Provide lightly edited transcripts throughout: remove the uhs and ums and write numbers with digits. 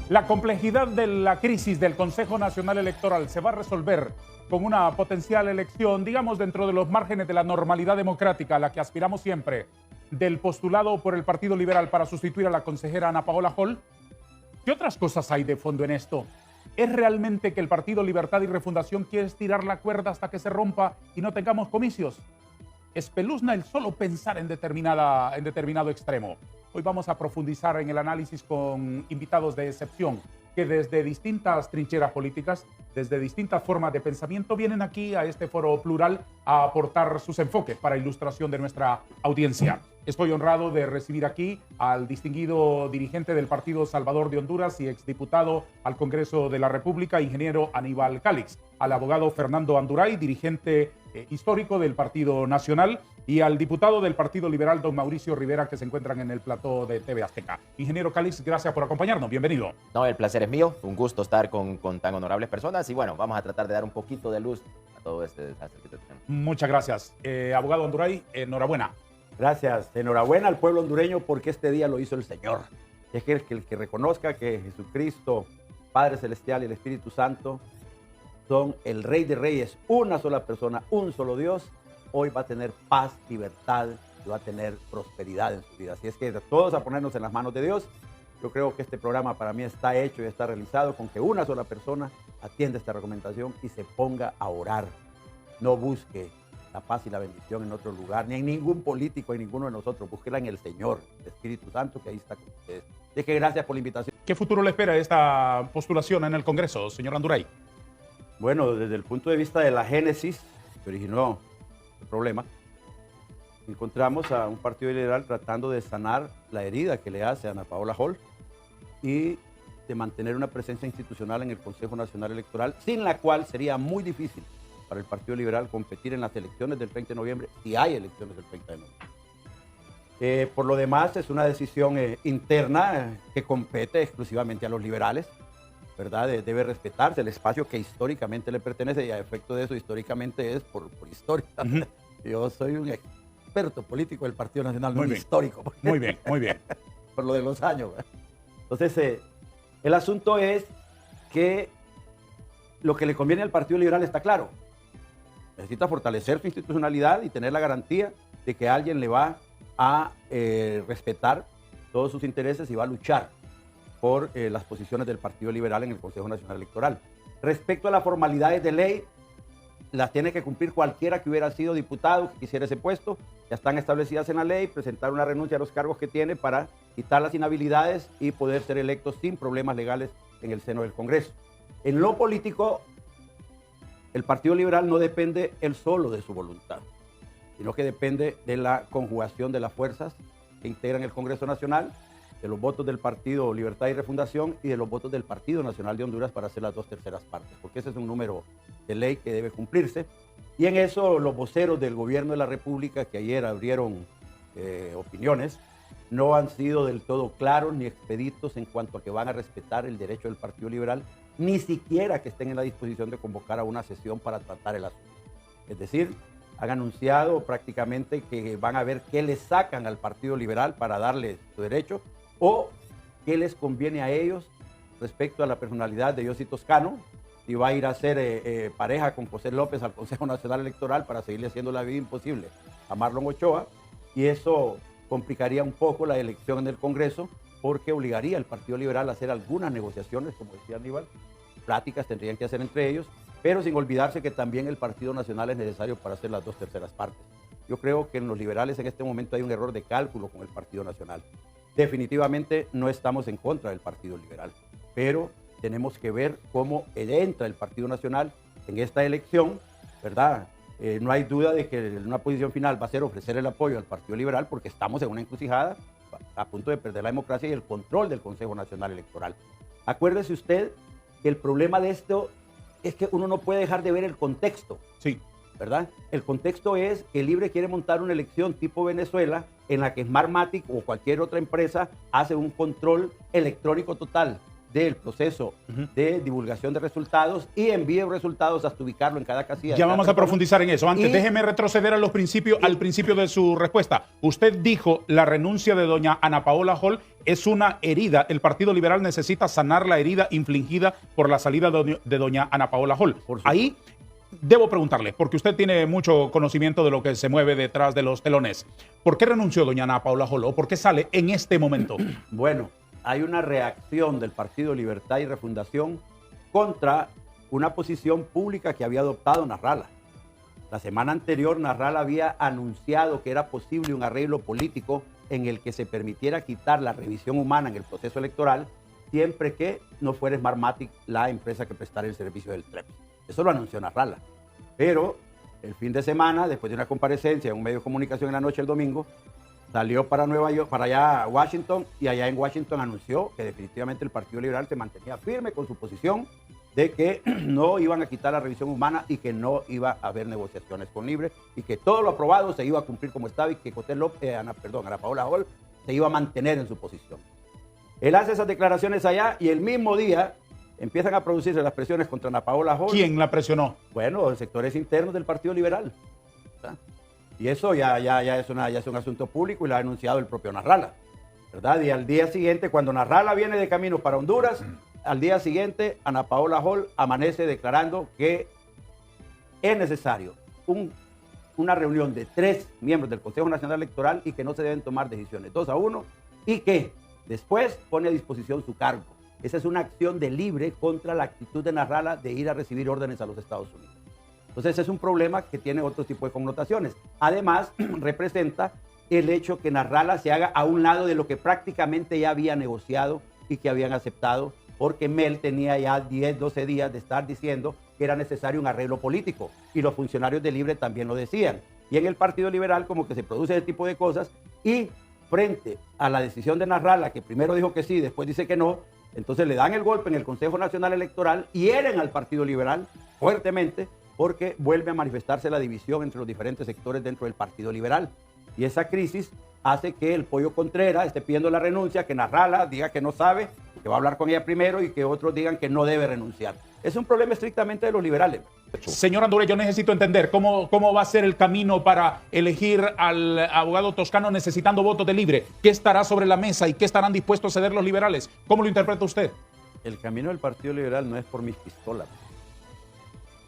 La complejidad de la crisis del Consejo Nacional Electoral se va a resolver con una potencial elección, digamos, dentro de los márgenes de la normalidad democrática a la que aspiramos siempre, del postulado por el Partido Liberal para sustituir a la consejera Ana Paola Hall. ¿Qué otras cosas hay de fondo en esto? ¿Es realmente que el Partido Libertad y Refundación quiere estirar la cuerda hasta que se rompa y no tengamos comicios? Espeluzna el solo pensar en determinado extremo. Hoy vamos a profundizar en el análisis con invitados de excepción que desde distintas trincheras políticas, desde distintas formas de pensamiento, vienen aquí a este foro plural a aportar sus enfoques para ilustración de nuestra audiencia. Estoy honrado de recibir aquí al distinguido dirigente del Partido Salvador de Honduras y exdiputado al Congreso de la República, ingeniero Aníbal Calix, al abogado Fernando Anduray, dirigente histórico del Partido Nacional, y al diputado del Partido Liberal, don Mauricio Rivera, que se encuentran en el plató de TV Azteca. Ingeniero Calix, gracias por acompañarnos. Bienvenido. No, el placer es mío. Un gusto estar con tan honorables personas. Y bueno, vamos a tratar de dar un poquito de luz a todo este desastre que tenemos. Muchas gracias. Abogado Anduray, enhorabuena. Gracias. Enhorabuena al pueblo hondureño porque este día lo hizo el Señor. Es que el que reconozca que Jesucristo, Padre Celestial y el Espíritu Santo son el Rey de Reyes, una sola persona, un solo Dios, hoy va a tener paz, libertad y va a tener prosperidad en su vida. Así es que todos a ponernos en las manos de Dios. Yo creo que este programa para mí está hecho y está realizado con que una sola persona atienda esta recomendación y se ponga a orar. No busque la paz y la bendición en otro lugar, ni en ningún político, en ninguno de nosotros. Búsquela en el Señor, el Espíritu Santo, que ahí está con ustedes. Así que gracias por la invitación. ¿Qué futuro le espera esta postulación en el Congreso, señor Anduray? Bueno, desde el punto de vista de la génesis que originó el problema, encontramos a un partido liberal tratando de sanar la herida que le hace a Ana Paola Hall y de mantener una presencia institucional en el Consejo Nacional Electoral, sin la cual sería muy difícil para el Partido Liberal competir en las elecciones del 30 de noviembre, si hay elecciones del 30 de noviembre. Por lo demás, es una decisión interna que compete exclusivamente a los liberales, ¿verdad? Debe respetarse el espacio que históricamente le pertenece, y a efecto de eso históricamente es por historia. Yo soy un experto político del Partido Nacional, no histórico. Muy bien, muy bien. Por lo de los años. Entonces, el asunto es que lo que le conviene al Partido Liberal está claro. Necesita fortalecer su institucionalidad y tener la garantía de que alguien le va a respetar todos sus intereses y va a luchar por las posiciones del Partido Liberal en el Consejo Nacional Electoral. Respecto a las formalidades de ley, las tiene que cumplir cualquiera que hubiera sido diputado, que quisiera ese puesto. Ya están establecidas en la ley, presentar una renuncia a los cargos que tiene para quitar las inhabilidades y poder ser electos sin problemas legales en el seno del Congreso. En lo político, el Partido Liberal no depende él solo de su voluntad, sino que depende de la conjugación de las fuerzas que integran el Congreso Nacional, de los votos del Partido Libertad y Refundación y de los votos del Partido Nacional de Honduras para hacer las 2/3 partes, porque ese es un número de ley que debe cumplirse. Y en eso los voceros del Gobierno de la República, que ayer abrieron opiniones, no han sido del todo claros ni expeditos en cuanto a que van a respetar el derecho del Partido Liberal, ni siquiera que estén en la disposición de convocar a una sesión para tratar el asunto. Es decir, han anunciado prácticamente que van a ver qué le sacan al Partido Liberal para darle su derecho o qué les conviene a ellos respecto a la personalidad de Yossi Toscano, si va a ir a ser pareja con José López al Consejo Nacional Electoral para seguirle haciendo la vida imposible a Marlon Ochoa, y eso complicaría un poco la elección en el Congreso porque obligaría al Partido Liberal a hacer algunas negociaciones, como decía Aníbal, pláticas tendrían que hacer entre ellos, pero sin olvidarse que también el Partido Nacional es necesario para hacer las 2/3 partes. Yo creo que en los liberales en este momento hay un error de cálculo con el Partido Nacional. Definitivamente no estamos en contra del Partido Liberal, pero tenemos que ver cómo entra el Partido Nacional en esta elección, ¿verdad? No hay duda de que una posición final va a ser ofrecer el apoyo al Partido Liberal porque estamos en una encrucijada a punto de perder la democracia y el control del Consejo Nacional Electoral. Acuérdese usted que el problema de esto es que uno no puede dejar de ver el contexto. Sí. ¿Verdad? El contexto es que Libre quiere montar una elección tipo Venezuela en la que Smartmatic o cualquier otra empresa hace un control electrónico total del proceso de divulgación de resultados y envíe resultados hasta ubicarlo en cada casilla. Ya vamos a profundizar en eso. Antes, déjeme retroceder al principio de su respuesta. Usted dijo la renuncia de doña Ana Paola Hall es una herida. El Partido Liberal necesita sanar la herida infligida por la salida de doña Ana Paola Hall. Ahí debo preguntarle, porque usted tiene mucho conocimiento de lo que se mueve detrás de los telones. ¿Por qué renunció doña Ana Paola Hall o por qué sale en este momento? Bueno, hay una reacción del Partido Libertad y Refundación contra una posición pública que había adoptado Narrala. La semana anterior, Narrala había anunciado que era posible un arreglo político en el que se permitiera quitar la revisión humana en el proceso electoral siempre que no fuera Smartmatic la empresa que prestara el servicio del TREP. Eso lo anunció Narrala. Pero el fin de semana, después de una comparecencia en un medio de comunicación en la noche el domingo, salió para Nueva York, para allá a Washington, y allá en Washington anunció que definitivamente el Partido Liberal se mantenía firme con su posición de que no iban a quitar la revisión humana y que no iba a haber negociaciones con Libre y que todo lo aprobado se iba a cumplir como estaba y que Ana Paola Hall se iba a mantener en su posición. Él hace esas declaraciones allá y el mismo día empiezan a producirse las presiones contra Ana Paola Hall. ¿Quién la presionó? Bueno, sectores internos del Partido Liberal. ¿Verdad? Y eso ya es un asunto público y lo ha anunciado el propio Narrala, ¿verdad? Y al día siguiente, cuando Narrala viene de camino para Honduras, al día siguiente Ana Paola Hall amanece declarando que es necesario una reunión de 3 miembros del Consejo Nacional Electoral y que no se deben tomar decisiones 2-1 y que después pone a disposición su cargo. Esa es una acción de Libre contra la actitud de Narrala de ir a recibir órdenes a los Estados Unidos. Entonces es un problema que tiene otro tipo de connotaciones. Además, representa el hecho que Narrala se haga a un lado de lo que prácticamente ya había negociado y que habían aceptado, porque Mel tenía ya 10, 12 días de estar diciendo que era necesario un arreglo político y los funcionarios de Libre también lo decían. Y en el Partido Liberal como que se produce ese tipo de cosas y frente a la decisión de Narrala, que primero dijo que sí, después dice que no, entonces le dan el golpe en el Consejo Nacional Electoral, hieren al Partido Liberal fuertemente, porque vuelve a manifestarse la división entre los diferentes sectores dentro del Partido Liberal. Y esa crisis hace que el Pollo Contreras esté pidiendo la renuncia, que Narrala diga que no sabe, que va a hablar con ella primero y que otros digan que no debe renunciar. Es un problema estrictamente de los liberales. Señor Andúrez, yo necesito entender cómo va a ser el camino para elegir al abogado Toscano necesitando votos de Libre. ¿Qué estará sobre la mesa y qué estarán dispuestos a ceder los liberales? ¿Cómo lo interpreta usted? El camino del Partido Liberal no es por mis pistolas.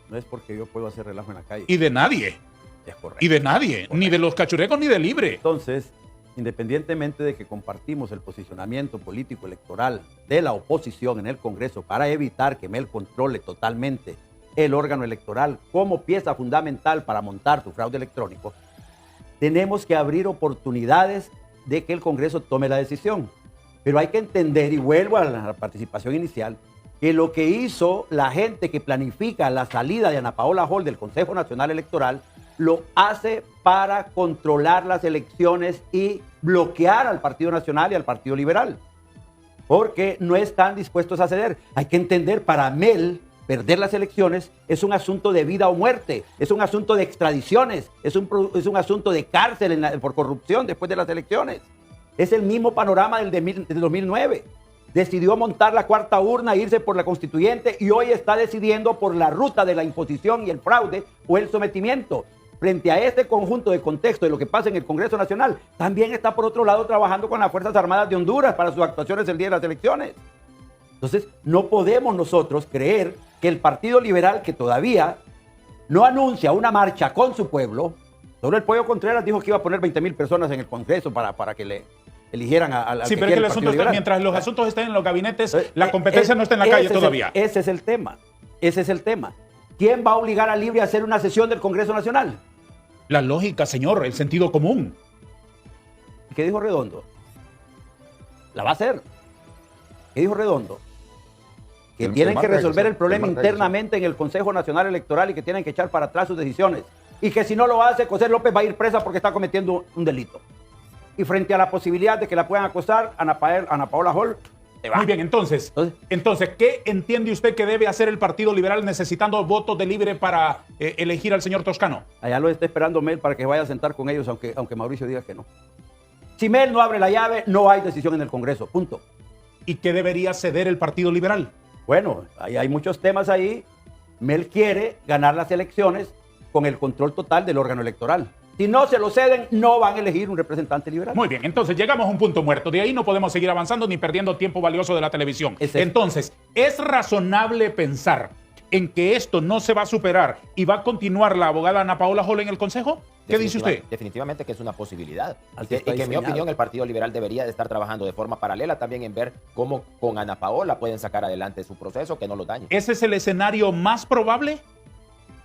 No es porque yo puedo hacer relajo en la calle. Y de nadie. Es correcto. Y de nadie. Correcto. Ni de los cachurecos ni de Libre. Entonces, independientemente de que compartimos el posicionamiento político electoral de la oposición en el Congreso para evitar que Mel controle totalmente el órgano electoral como pieza fundamental para montar su fraude electrónico, tenemos que abrir oportunidades de que el Congreso tome la decisión. Pero hay que entender, y vuelvo a la participación inicial, que lo que hizo la gente que planifica la salida de Ana Paola Hall del Consejo Nacional Electoral lo hace para controlar las elecciones y bloquear al Partido Nacional y al Partido Liberal, porque no están dispuestos a ceder. Hay que entender, para Mel, perder las elecciones es un asunto de vida o muerte, es un asunto de extradiciones, es un asunto de cárcel por corrupción después de las elecciones. Es el mismo panorama del 2009. Decidió montar la cuarta urna, irse por la constituyente y hoy está decidiendo por la ruta de la imposición y el fraude o el sometimiento. Frente a este conjunto de contexto de lo que pasa en el Congreso Nacional, también está por otro lado trabajando con las Fuerzas Armadas de Honduras para sus actuaciones el día de las elecciones. Entonces, no podemos nosotros creer que el Partido Liberal, que todavía no anuncia una marcha con su pueblo, solo el Pollo Contreras dijo que iba a poner 20,000 personas en el Congreso para que le eligieran al sí, pero es que el asunto está, mientras los asuntos estén en los gabinetes, la competencia no está en la calle todavía. Ese es el tema. Ese es el tema. ¿Quién va a obligar a Libre a hacer una sesión del Congreso Nacional? La lógica, señor, el sentido común. ¿Qué dijo Redondo? La va a hacer. ¿Qué dijo Redondo? Que tienen que resolver el problema internamente en el Consejo Nacional Electoral y que tienen que echar para atrás sus decisiones. Y que si no lo hace, José López va a ir presa porque está cometiendo un delito. Y frente a la posibilidad de que la puedan acosar, Ana Paola Hall se va. Muy bien, entonces, ¿qué entiende usted que debe hacer el Partido Liberal necesitando votos de Libre para elegir al señor Toscano? Allá lo está esperando Mel para que vaya a sentar con ellos, aunque Mauricio diga que no. Si Mel no abre la llave, no hay decisión en el Congreso, punto. ¿Y qué debería ceder el Partido Liberal? Bueno, hay muchos temas ahí. Mel quiere ganar las elecciones con el control total del órgano electoral. Si no se lo ceden, no van a elegir un representante liberal. Muy bien, entonces llegamos a un punto muerto. De ahí no podemos seguir avanzando ni perdiendo tiempo valioso de la televisión. Entonces, ¿es razonable pensar en que esto no se va a superar y va a continuar la abogada Ana Paola Hall en el Consejo? ¿Qué dice usted? Definitivamente que es una posibilidad. Y Así está que en mi diseñado. opinión el Partido Liberal debería de estar trabajando de forma paralela también en ver cómo con Ana Paola pueden sacar adelante su proceso que no lo dañe. ¿Ese es el escenario más probable?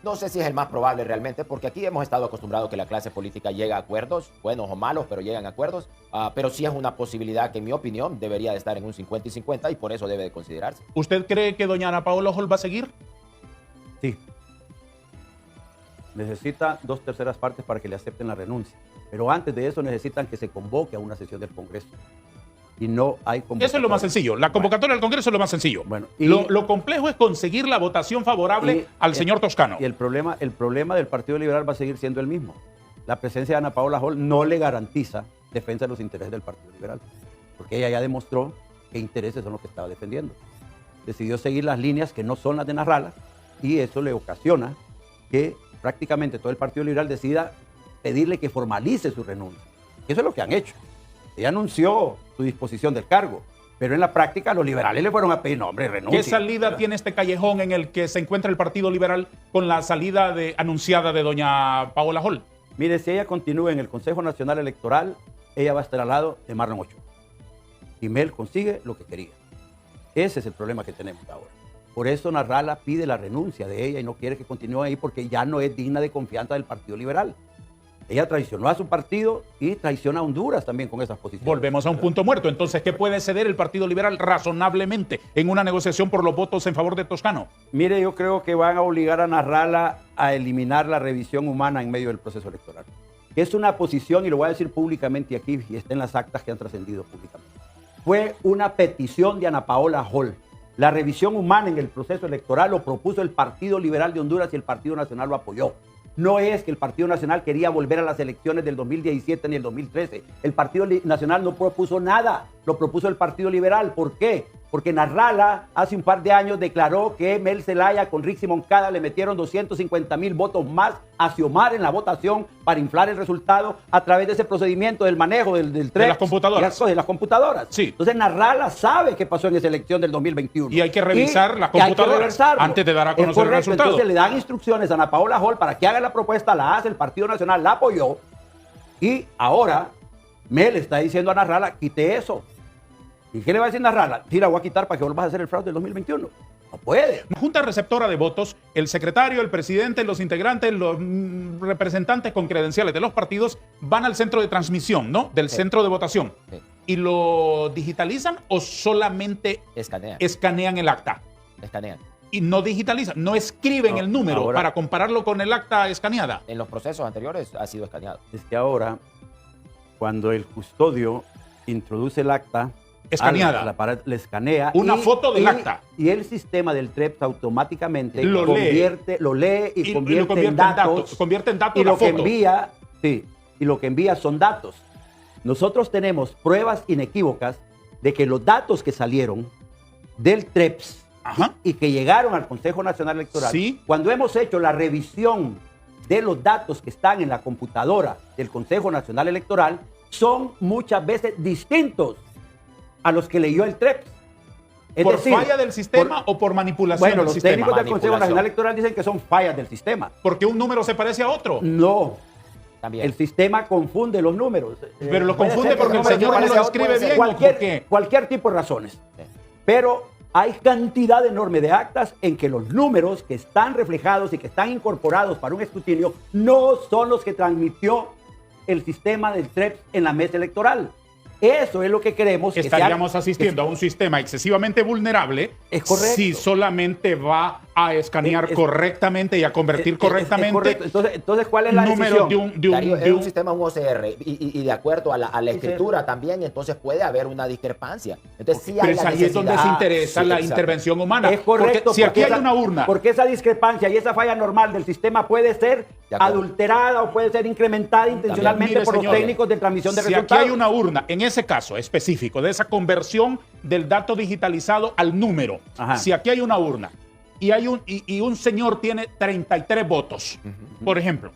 No sé si es el más probable realmente, porque aquí hemos estado acostumbrados que la clase política llega a acuerdos, buenos o malos, pero llegan a acuerdos. Pero sí es una posibilidad que, en mi opinión, debería de estar en un 50 y 50 y por eso debe de considerarse. ¿Usted cree que doña Ana Paola Hall va a seguir? Sí. Necesita 2/3 partes para que le acepten la renuncia. Pero antes de eso necesitan que se convoque a una sesión del Congreso. Y no hay convocatoria. Eso es lo más sencillo. La convocatoria del Congreso es lo más sencillo. Bueno, lo complejo es conseguir la votación favorable al señor Toscano. Y el problema del Partido Liberal va a seguir siendo el mismo. La presencia de Ana Paola Hall no le garantiza defensa de los intereses del Partido Liberal. Porque ella ya demostró qué intereses son los que estaba defendiendo. Decidió seguir las líneas que no son las de Narrala y eso le ocasiona que prácticamente todo el Partido Liberal decida pedirle que formalice su renuncia. Eso es lo que han hecho. Ella anunció su disposición del cargo, pero en la práctica los liberales le fueron a pedir, no, hombre, renuncia. ¿Qué salida tiene este callejón en el que se encuentra el Partido Liberal con la salida anunciada de doña Paola Hall? Mire, si ella continúa en el Consejo Nacional Electoral, ella va a estar al lado de Marlon Ochoa. Y Mel consigue lo que quería. Ese es el problema que tenemos ahora. Por eso Narrala pide la renuncia de ella y no quiere que continúe ahí porque ya no es digna de confianza del Partido Liberal. Ella traicionó a su partido y traiciona a Honduras también con esas posiciones. Volvemos a un punto muerto. Entonces, ¿qué puede ceder el Partido Liberal razonablemente en una negociación por los votos en favor de Toscano? Mire, yo creo que van a obligar a Narrala a eliminar la revisión humana en medio del proceso electoral. Es una posición, y lo voy a decir públicamente aquí, y está en las actas que han trascendido públicamente. Fue una petición de Ana Paola Hall. La revisión humana en el proceso electoral lo propuso el Partido Liberal de Honduras y el Partido Nacional lo apoyó. No es que el Partido Nacional quería volver a las elecciones del 2017 ni el 2013. El Partido Nacional no propuso nada, lo propuso el Partido Liberal. ¿Por qué? Porque Narrala hace un par de años declaró que Mel Zelaya con Rixi Moncada le metieron 250,000 votos más a Xiomar en la votación para inflar el resultado a través de ese procedimiento del manejo del TREPS. De las computadoras. De las computadoras. Sí. Entonces Narrala sabe qué pasó en esa elección del 2021. Y hay que revisar las computadoras antes de dar a conocer el resultado. Entonces le dan instrucciones a Ana Paola Hall para que haga la propuesta, la hace, el Partido Nacional la apoyó y ahora Mel está diciendo a Narrala, quite eso. ¿Y qué le va a decir Narrala? Sí, la voy a quitar para que vuelvas a hacer el fraude del 2021. No puede. Junta receptora de votos, el secretario, el presidente, los integrantes, los representantes con credenciales de los partidos van al centro de transmisión, ¿no? Del centro de votación. Sí. ¿Y lo digitalizan o solamente escanean el acta? Escanean. Y no digitalizan, no escriben el número para compararlo con el acta escaneada. En los procesos anteriores ha sido escaneado. Es que ahora, cuando el custodio introduce el acta, escaneada. Le escanea. Una foto del acta. Y el sistema del TREPS automáticamente lo lee y convierte en datos. Convierte en datos y la lo que foto. y lo que envía son datos. Nosotros tenemos pruebas inequívocas de que los datos que salieron del TREPS y que llegaron al Consejo Nacional Electoral, cuando hemos hecho la revisión de los datos que están en la computadora del Consejo Nacional Electoral, son muchas veces distintos a los que leyó el TREPS. ¿Por falla del sistema o por manipulación del sistema? Bueno, los técnicos del Consejo Nacional Electoral dicen que son fallas del sistema. ¿Porque un número se parece a otro? No. También. El sistema confunde los números. Pero lo confunde porque el señor no lo escribe bien. Cualquier tipo de razones. Sí. Pero hay cantidad enorme de actas en que los números que están reflejados y que están incorporados para un escrutinio no son los que transmitió el sistema del TREPS en la mesa electoral. Eso es lo que queremos. Estaríamos asistiendo a un sistema excesivamente vulnerable si solamente va a escanear correctamente y a convertir correctamente. Correcto. Entonces, ¿cuál es la número decisión? Darío, es un sistema, un OCR, y de acuerdo a la escritura también, entonces puede haber una discrepancia. Entonces, sí hay Pero la ahí es donde se necesidad. interesa la exacto. intervención humana. Es correcto. Porque si aquí hay una urna. Porque esa discrepancia y esa falla normal del sistema puede ser adulterada o puede ser incrementada intencionalmente Mire, por los señor, técnicos de transmisión de si resultados. aquí hay una urna, en ese caso específico, de esa conversión del dato digitalizado al número, Ajá. si aquí hay una urna y un señor tiene 33 votos, por ejemplo,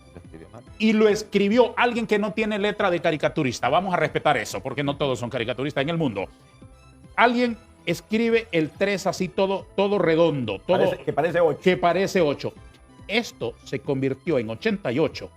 y lo escribió alguien que no tiene letra de caricaturista, vamos a respetar eso, porque no todos son caricaturistas en el mundo. Alguien escribe el 3 así todo redondo, todo Que parece 8. que parece 8. Esto se convirtió en 88.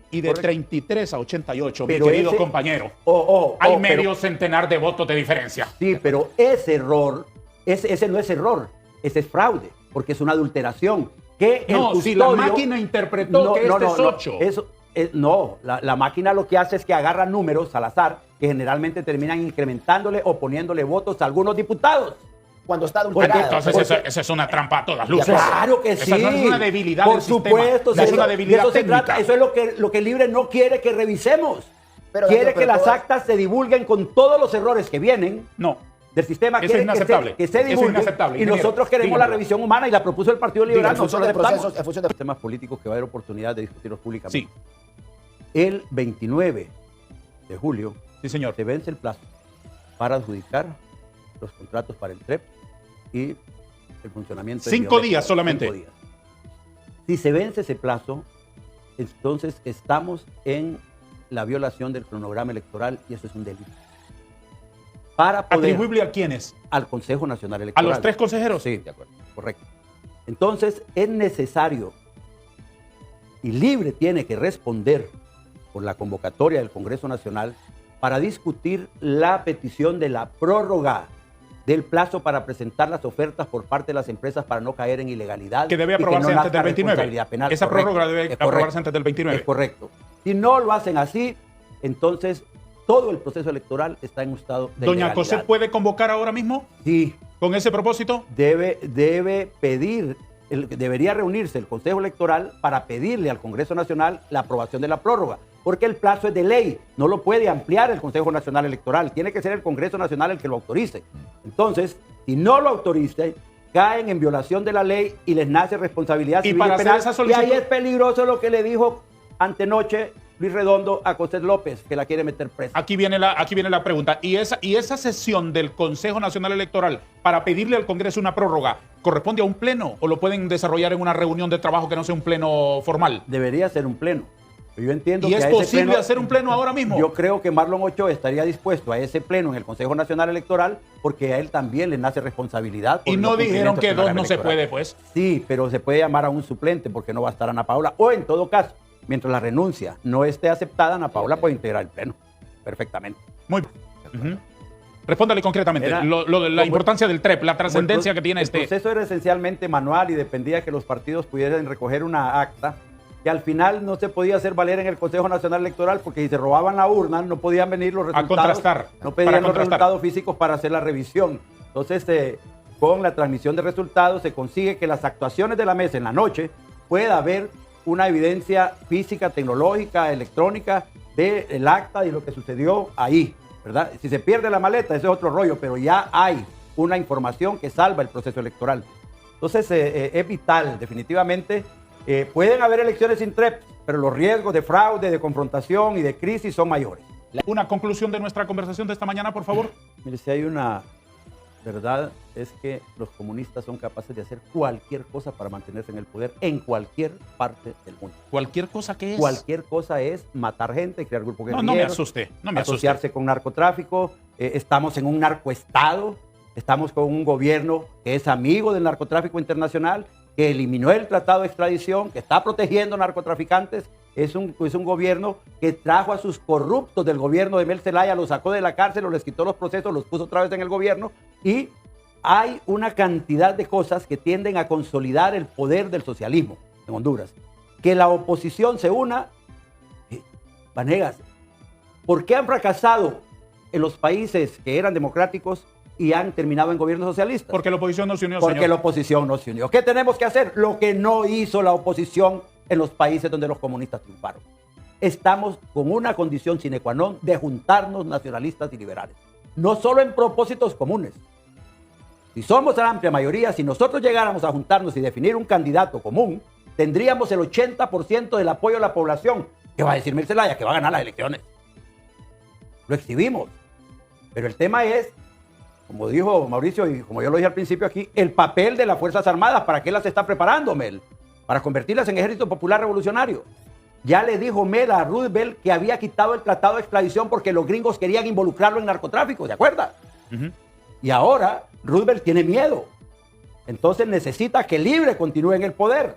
Y de 33 a 88, Pero mi querido ese- compañero, Oh, hay pero- medio centenar de votos de diferencia. Sí, pero ese error, ese no es error, ese es fraude, porque es una adulteración. Que el No, si la custodio- máquina interpretó que este es 8. Eso, no, la máquina lo que hace es que agarra números al azar que generalmente terminan incrementándole o poniéndole votos a algunos diputados. Cuando está Porque adulterado. Entonces esa es una trampa a todas luces. Claro que sí. Esa no es una debilidad Por del supuesto, sistema. Es una de debilidad eso se técnica. trata. Eso es lo que Libre no quiere que revisemos. Pero, Quiere Darío, que las todo- actas se divulguen con todos los errores que vienen No. del sistema. Eso es Quiere inaceptable. que se Eso es divulguen. inaceptable, Y ingeniero. nosotros queremos Dígalo. la revisión humana y la propuso el Partido Liberal. Dígalo. Nosotros la En función de aceptamos. procesos, en función de Temas políticos que va a haber oportunidad de discutirlos públicamente. Sí, El 29 de julio sí, señor. se vence el plazo para adjudicar los contratos para el TREP y el funcionamiento. de 5 Biométrica. días solamente. 5 días. Si se vence ese plazo, entonces estamos en la violación del cronograma electoral y eso es un delito. Para poder, ¿Atribuible a quiénes? al Consejo Nacional ¿A Electoral. los 3 consejeros? Sí, de acuerdo, correcto. Entonces es necesario y Libre tiene que responder por la convocatoria del Congreso Nacional para discutir la petición de la prórroga del plazo para presentar las ofertas por parte de las empresas para no caer en ilegalidad. Que debe y aprobarse no antes del nazca 29. responsabilidad penal. Esa Correcto, prórroga debe es correcto, aprobarse antes del 29. Es correcto. Si no lo hacen así, entonces todo el proceso electoral está en un estado de ¿Doña ilegalidad. Cosette puede convocar ahora mismo Sí, con ese propósito? debe pedir, debería reunirse el Consejo Electoral para pedirle al Congreso Nacional la aprobación de la prórroga, porque el plazo es de ley, no lo puede ampliar el Consejo Nacional Electoral, tiene que ser el Congreso Nacional el que lo autorice. Entonces, si no lo autorice, caen en violación de la ley y les nace responsabilidad Y civil para y hacer penal. esa Y solicitud- ahí es peligroso lo que le dijo antenoche Luis Redondo a Cosette López, que la quiere meter presa. Aquí viene la pregunta. ¿Y esa sesión del Consejo Nacional Electoral para pedirle al Congreso una prórroga corresponde a un pleno o lo pueden desarrollar en una reunión de trabajo que no sea un pleno formal? Debería ser un pleno. Yo entiendo ¿Y que es a ese posible pleno- hacer un pleno ahora mismo? Yo creo que Marlon Ochoa estaría dispuesto a ese pleno en el Consejo Nacional Electoral porque a él también le nace responsabilidad. por Y los no dijeron cumplimientos que del 2 horario no se electoral. puede, pues. Sí, pero se puede llamar a un suplente porque no va a estar Ana Paula. O en todo caso, mientras la renuncia no esté aceptada, Ana Paula puede integrar el pleno perfectamente. Muy bien. Ujú. Respóndale concretamente. Era- Lo de la como- importancia del TREP, la trascendencia que tiene El este. proceso era esencialmente manual y dependía que los partidos pudieran recoger una acta que al final no se podía hacer valer en el Consejo Nacional Electoral porque si se robaban la urna no podían venir los resultados. contrastar, No para pedían los contrastar. resultados físicos para hacer la revisión. Entonces, con la transmisión de resultados se consigue que las actuaciones de la mesa en la noche pueda haber una evidencia física, tecnológica, electrónica del acta y lo que sucedió ahí, ¿verdad? Si se pierde la maleta, ese es otro rollo, pero ya hay una información que salva el proceso electoral. Entonces, es vital, definitivamente. Pueden haber elecciones sin TREP, pero los riesgos de fraude, de confrontación y de crisis son mayores. Una conclusión de nuestra conversación de esta mañana, por favor. Mire, si hay una verdad, es que los comunistas son capaces de hacer cualquier cosa para mantenerse en el poder en cualquier parte del mundo. Cualquier cosa que es. Cualquier cosa es matar gente, crear grupos No, guerrilleros. no me asuste. No me asuste. asociarse con narcotráfico. Estamos en un narcoestado. Estamos con un gobierno que es amigo del narcotráfico internacional, que eliminó el tratado de extradición, que está protegiendo narcotraficantes. Es un gobierno que trajo a sus corruptos del gobierno de Mel Zelaya, los sacó de la cárcel, les quitó los procesos, los puso otra vez en el gobierno. Y hay una cantidad de cosas que tienden a consolidar el poder del socialismo en Honduras. Que la oposición se una. Vanegas, ¿por qué han fracasado en los países que eran democráticos y han terminado en gobiernos socialistas. Porque la oposición no se unió, Porque señor. la oposición no se unió. ¿Qué tenemos que hacer? Lo que no hizo la oposición en los países donde los comunistas triunfaron. Estamos con una condición sine qua non de juntarnos nacionalistas y liberales. No solo en propósitos comunes. Si somos la amplia mayoría, si nosotros llegáramos a juntarnos y definir un candidato común, tendríamos el 80% del apoyo de la población. ¿Qué va a decir Mel Zelaya? Que va a ganar las elecciones. Lo exhibimos. Pero el tema es, como dijo Mauricio y como yo lo dije al principio aquí, el papel de las Fuerzas Armadas. ¿Para qué las está preparando, Mel? Para convertirlas en Ejército Popular Revolucionario. Ya le dijo Mel a Roosevelt que había quitado el tratado de extradición porque los gringos querían involucrarlo en narcotráfico, ¿de acuerdo? Y ahora Roosevelt tiene miedo. Entonces necesita que Libre continúe en el poder.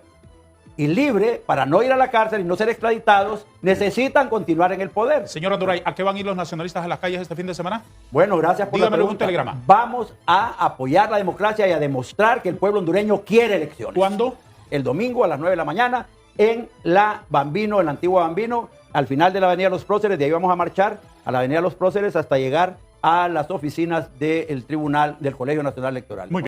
Y Libre, para no ir a la cárcel y no ser extraditados, necesitan continuar en el poder. Señor Anduray, ¿a qué van a ir los nacionalistas a las calles este fin de semana? Bueno, gracias por Dígamelo la en un pregunta. telegrama. Vamos a apoyar la democracia y a demostrar que el pueblo hondureño quiere elecciones. ¿Cuándo? El domingo a las 9 de la mañana en la Bambino, en la antigua Bambino, al final de la Avenida Los Próceres. De ahí vamos a marchar a la Avenida Los Próceres hasta llegar a las oficinas del Tribunal del Colegio Nacional Electoral. Muy bien.